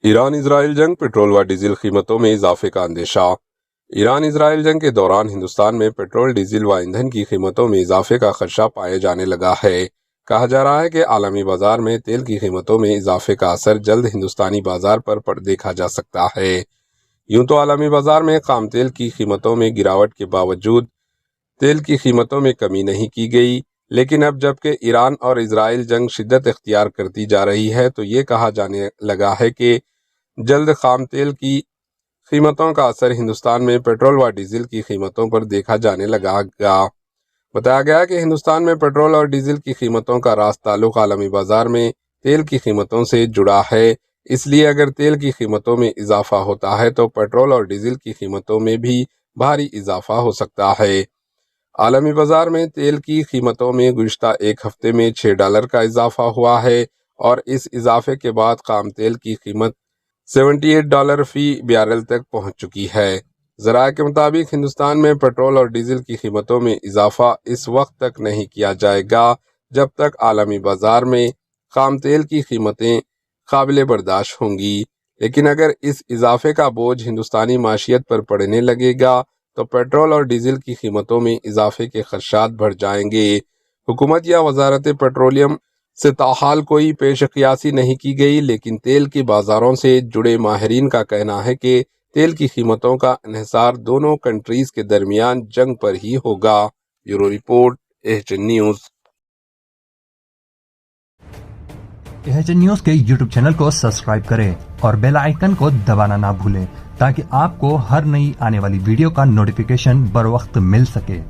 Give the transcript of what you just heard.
ایران اسرائیل جنگ، پیٹرول و ڈیزل قیمتوں میں اضافے کا اندیشہ۔ ایران اسرائیل جنگ کے دوران ہندوستان میں پیٹرول، ڈیزل و ایندھن کی قیمتوں میں اضافے کا خدشہ پائے جانے لگا ہے۔ کہا جا رہا ہے کہ عالمی بازار میں تیل کی قیمتوں میں اضافے کا اثر جلد ہندوستانی بازار پر دیکھا جا سکتا ہے۔ یوں تو عالمی بازار میں خام تیل کی قیمتوں میں گراوٹ کے باوجود تیل کی قیمتوں میں کمی نہیں کی گئی، لیکن اب جبکہ ایران اور اسرائیل جنگ شدت اختیار کرتی جا رہی ہے تو یہ کہا جانے لگا ہے کہ جلد خام تیل کی قیمتوں کا اثر ہندوستان میں پیٹرول و ڈیزل کی قیمتوں پر دیکھا جانے لگا گا۔ بتایا گیا کہ ہندوستان میں پیٹرول اور ڈیزل کی قیمتوں کا راست تعلق عالمی بازار میں تیل کی قیمتوں سے جڑا ہے، اس لیے اگر تیل کی قیمتوں میں اضافہ ہوتا ہے تو پیٹرول اور ڈیزل کی قیمتوں میں بھی بھاری اضافہ ہو سکتا ہے۔ عالمی بازار میں تیل کی قیمتوں میں گزشتہ ایک ہفتے میں $6 کا اضافہ ہوا ہے اور اس اضافے کے بعد خام تیل کی قیمت $78 فی بیرل تک پہنچ چکی ہے۔ ذرائع کے مطابق ہندوستان میں پیٹرول اور ڈیزل کی قیمتوں میں اضافہ اس وقت تک نہیں کیا جائے گا جب تک عالمی بازار میں خام تیل کی قیمتیں قابل برداشت ہوں گی، لیکن اگر اس اضافے کا بوجھ ہندوستانی معیشت پر پڑنے لگے گا تو پیٹرول اور ڈیزل کی قیمتوں میں اضافے کے خدشات بڑھ جائیں گے۔ حکومت یا وزارت پیٹرولیم سے تاحال کوئی پیش قیاسی نہیں کی گئی، لیکن تیل کے بازاروں سے جڑے ماہرین کا کہنا ہے کہ تیل کی قیمتوں کا انحصار دونوں کنٹریز کے درمیان جنگ پر ہی ہوگا۔ Bureau report, H News. H News کے یوٹیوب چینل کو سبسکرائب کریں اور بیل آئیکن کو دبانا نہ بھولیں تاکہ آپ کو ہر نئی آنے والی ویڈیو کا نوٹیفیکیشن بر وقت مل سکے۔